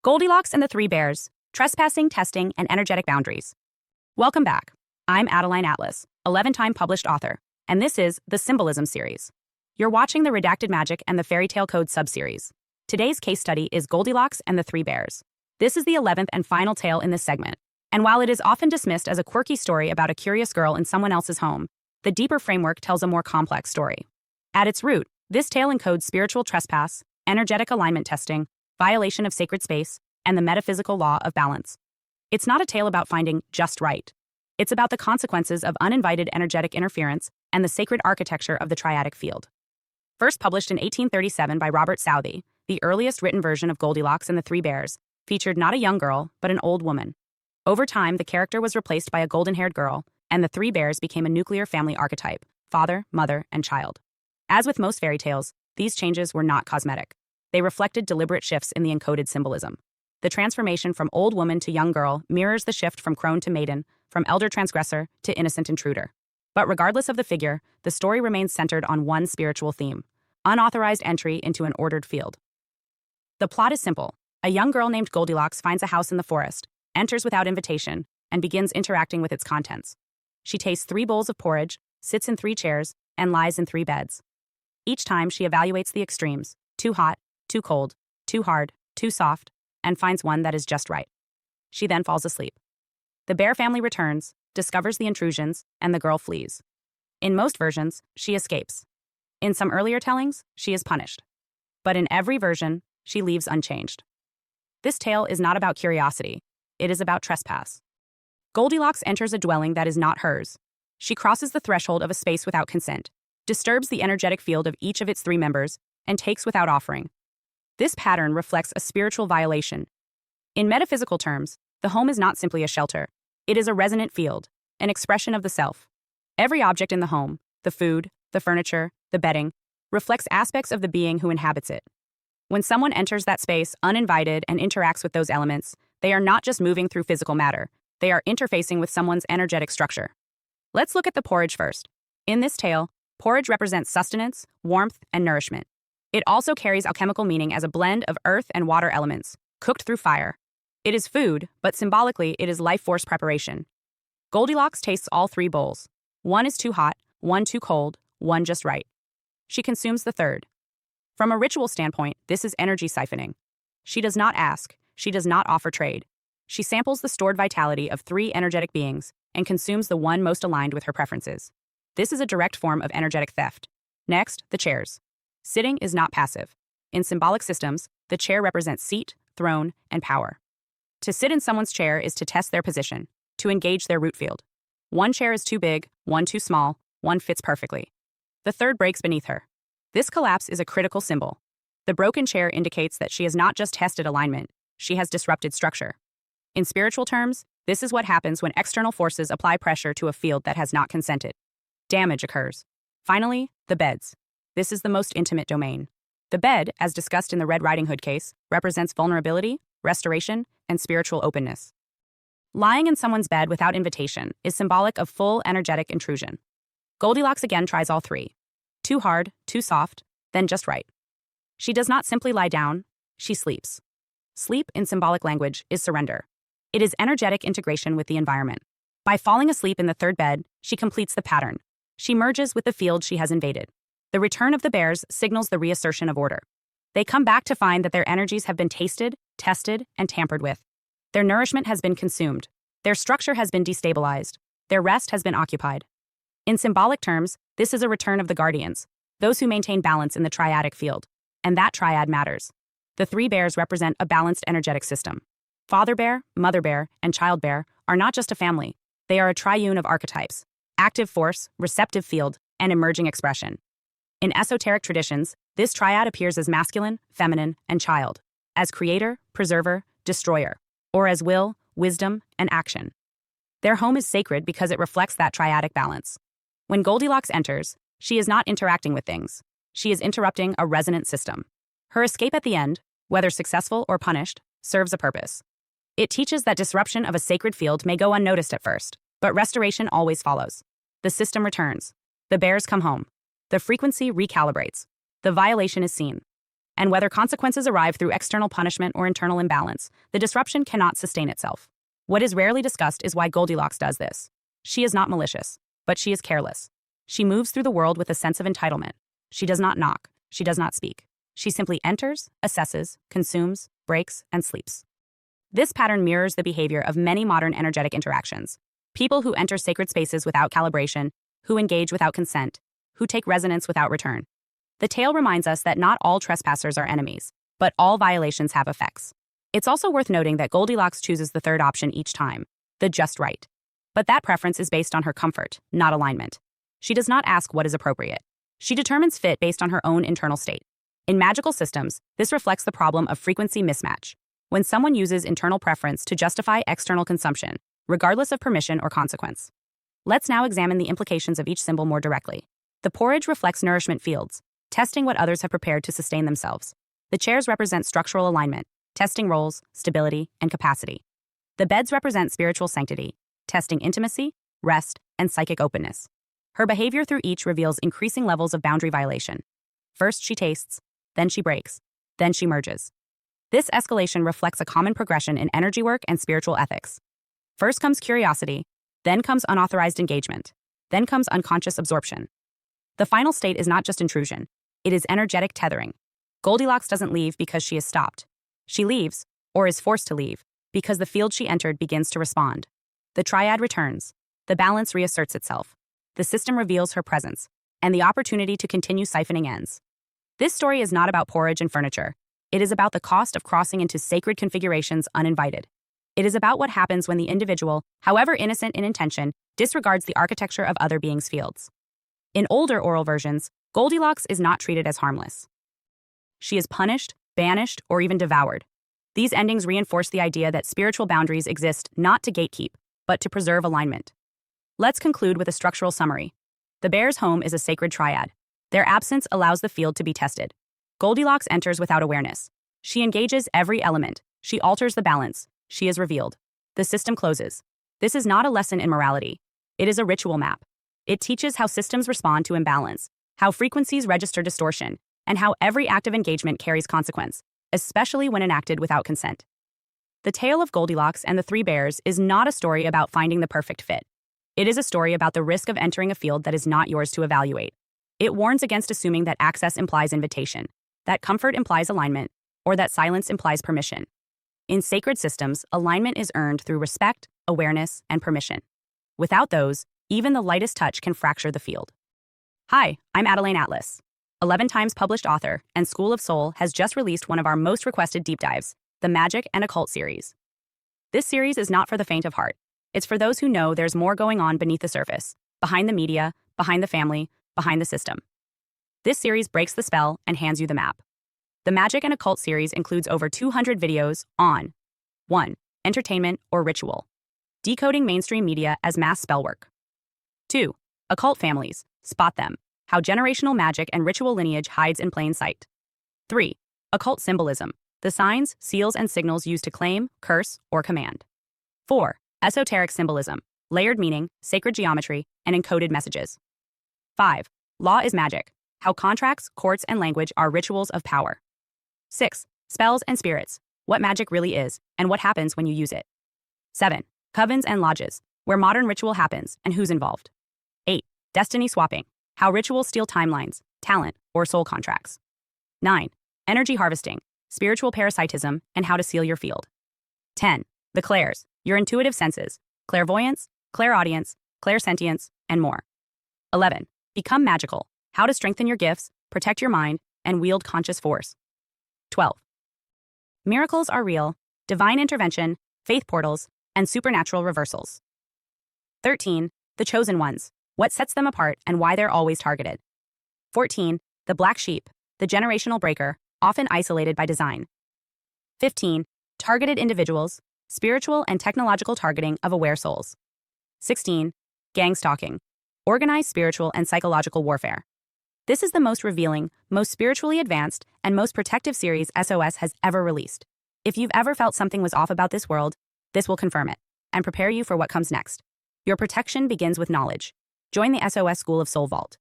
Goldilocks and the Three Bears, Trespassing, Testing, and Energetic Boundaries. Welcome back. I'm Adeline Atlas, 11-time published author, and this is the Symbolism series. You're watching the Redacted Magic and the Fairy Tale Code subseries. Today's case study is Goldilocks and the Three Bears. This is the 11th and final tale in this segment, and while it is often dismissed as a quirky story about a curious girl in someone else's home, the deeper framework tells a more complex story. At its root, this tale encodes spiritual trespass, energetic alignment testing, violation of sacred space, and the metaphysical law of balance. It's not a tale about finding just right. It's about the consequences of uninvited energetic interference and the sacred architecture of the triadic field. First published in 1837 by Robert Southey, the earliest written version of Goldilocks and the Three Bears featured not a young girl, but an old woman. Over time, the character was replaced by a golden-haired girl, and the Three Bears became a nuclear family archetype: father, mother, and child. As with most fairy tales, these changes were not cosmetic. They reflected deliberate shifts in the encoded symbolism. The transformation from old woman to young girl mirrors the shift from crone to maiden, from elder transgressor to innocent intruder. But regardless of the figure, the story remains centered on one spiritual theme: unauthorized entry into an ordered field. The plot is simple. A young girl named Goldilocks finds a house in the forest, enters without invitation, and begins interacting with its contents. She tastes 3 bowls of porridge, sits in 3 chairs, and lies in 3 beds. Each time she evaluates the extremes: too hot, too cold, too hard, too soft, and finds one that is just right. She then falls asleep. The bear family returns, discovers the intrusions, and the girl flees. In most versions, she escapes. In some earlier tellings, she is punished. But in every version, she leaves unchanged. This tale is not about curiosity. It is about trespass. Goldilocks enters a dwelling that is not hers. She crosses the threshold of a space without consent, disturbs the energetic field of each of its 3 members, and takes without offering. This pattern reflects a spiritual violation. In metaphysical terms, the home is not simply a shelter. It is a resonant field, an expression of the self. Every object in the home, the food, the furniture, the bedding, reflects aspects of the being who inhabits it. When someone enters that space uninvited and interacts with those elements, they are not just moving through physical matter, they are interfacing with someone's energetic structure. Let's look at the porridge first. In this tale, porridge represents sustenance, warmth, and nourishment. It also carries alchemical meaning as a blend of earth and water elements, cooked through fire. It is food, but symbolically it is life force preparation. Goldilocks tastes all 3 bowls. One is too hot, one too cold, one just right. She consumes the third. From a ritual standpoint, this is energy siphoning. She does not ask, she does not offer trade. She samples the stored vitality of 3 energetic beings and consumes the one most aligned with her preferences. This is a direct form of energetic theft. Next, the chairs. Sitting is not passive. In symbolic systems, the chair represents seat, throne, and power. To sit in someone's chair is to test their position, to engage their root field. One chair is too big, one too small, one fits perfectly. The third breaks beneath her. This collapse is a critical symbol. The broken chair indicates that she has not just tested alignment, she has disrupted structure. In spiritual terms, this is what happens when external forces apply pressure to a field that has not consented. Damage occurs. Finally, the beds. This is the most intimate domain. The bed, as discussed in the Red Riding Hood case, represents vulnerability, restoration, and spiritual openness. Lying in someone's bed without invitation is symbolic of full energetic intrusion. Goldilocks again tries all 3. Too hard, too soft, then just right. She does not simply lie down, she sleeps. Sleep, in symbolic language, is surrender. It is energetic integration with the environment. By falling asleep in the 3rd bed, she completes the pattern. She merges with the field she has invaded. The return of the bears signals the reassertion of order. They come back to find that their energies have been tasted, tested, and tampered with. Their nourishment has been consumed. Their structure has been destabilized. Their rest has been occupied. In symbolic terms, this is a return of the guardians, those who maintain balance in the triadic field. And that triad matters. The 3 bears represent a balanced energetic system. Father bear, mother bear, and child bear are not just a family. They are a triune of archetypes: active force, receptive field, and emerging expression. In esoteric traditions, this triad appears as masculine, feminine, and child, as creator, preserver, destroyer, or as will, wisdom, and action. Their home is sacred because it reflects that triadic balance. When Goldilocks enters, she is not interacting with things. She is interrupting a resonant system. Her escape at the end, whether successful or punished, serves a purpose. It teaches that disruption of a sacred field may go unnoticed at first, but restoration always follows. The system returns. The bears come home. The frequency recalibrates. The violation is seen. And whether consequences arrive through external punishment or internal imbalance, the disruption cannot sustain itself. What is rarely discussed is why Goldilocks does this. She is not malicious, but she is careless. She moves through the world with a sense of entitlement. She does not knock. She does not speak. She simply enters, assesses, consumes, breaks, and sleeps. This pattern mirrors the behavior of many modern energetic interactions. People who enter sacred spaces without calibration, who engage without consent, who take resonance without return. The tale reminds us that not all trespassers are enemies, but all violations have effects. It's also worth noting that Goldilocks chooses the third option each time, the just right. But that preference is based on her comfort, not alignment. She does not ask what is appropriate. She determines fit based on her own internal state. In magical systems, this reflects the problem of frequency mismatch, when someone uses internal preference to justify external consumption, regardless of permission or consequence. Let's now examine the implications of each symbol more directly. The porridge reflects nourishment fields, testing what others have prepared to sustain themselves. The chairs represent structural alignment, testing roles, stability, and capacity. The beds represent spiritual sanctity, testing intimacy, rest, and psychic openness. Her behavior through each reveals increasing levels of boundary violation. First she tastes, then she breaks, then she merges. This escalation reflects a common progression in energy work and spiritual ethics. First comes curiosity, then comes unauthorized engagement, then comes unconscious absorption. The final state is not just intrusion, it is energetic tethering. Goldilocks doesn't leave because she is stopped. She leaves, or is forced to leave, because the field she entered begins to respond. The triad returns, the balance reasserts itself, the system reveals her presence, and the opportunity to continue siphoning ends. This story is not about porridge and furniture. It is about the cost of crossing into sacred configurations uninvited. It is about what happens when the individual, however innocent in intention, disregards the architecture of other beings' fields. In older oral versions, Goldilocks is not treated as harmless. She is punished, banished, or even devoured. These endings reinforce the idea that spiritual boundaries exist not to gatekeep, but to preserve alignment. Let's conclude with a structural summary. The bear's home is a sacred triad. Their absence allows the field to be tested. Goldilocks enters without awareness. She engages every element. She alters the balance. She is revealed. The system closes. This is not a lesson in morality. It is a ritual map. It teaches how systems respond to imbalance, how frequencies register distortion, and how every act of engagement carries consequence, especially when enacted without consent. The tale of Goldilocks and the Three Bears is not a story about finding the perfect fit. It is a story about the risk of entering a field that is not yours to evaluate. It warns against assuming that access implies invitation, that comfort implies alignment, or that silence implies permission. In sacred systems, alignment is earned through respect, awareness, and permission. Without those, even the lightest touch can fracture the field. Hi, I'm Adeline Atlas. 11 times published author, and School of Soul has just released one of our most requested deep dives, the Magic and Occult series. This series is not for the faint of heart. It's for those who know there's more going on beneath the surface, behind the media, behind the family, behind the system. This series breaks the spell and hands you the map. The Magic and Occult series includes over 200 videos on 1. Entertainment or ritual. Decoding mainstream media as mass spellwork. 2. Occult families. Spot them. How generational magic and ritual lineage hides in plain sight. 3. Occult symbolism. The signs, seals, and signals used to claim, curse, or command. 4. Esoteric symbolism. Layered meaning, sacred geometry, and encoded messages. 5. Law is magic. How contracts, courts, and language are rituals of power. 6. Spells and spirits. What magic really is, and what happens when you use it. 7. Covens and lodges. Where modern ritual happens, and who's involved. 8. Destiny swapping. How rituals steal timelines, talent, or soul contracts. 9. Energy harvesting. Spiritual parasitism, and how to seal your field. 10. The clairs. Your intuitive senses. Clairvoyance, clairaudience, clairsentience, and more. 11. Become magical. How to strengthen your gifts, protect your mind, and wield conscious force. 12. Miracles are real, divine intervention, faith portals, and supernatural reversals. 13. The chosen ones. What sets them apart and why they're always targeted. 14. The black sheep, the generational breaker, often isolated by design. 15. Targeted individuals, spiritual and technological targeting of aware souls. 16. Gang stalking, organized spiritual and psychological warfare. This is the most revealing, most spiritually advanced, and most protective series SOS has ever released. If you've ever felt something was off about this world, this will confirm it, and prepare you for what comes next. Your protection begins with knowledge. Join the SOS School of Soul Vault.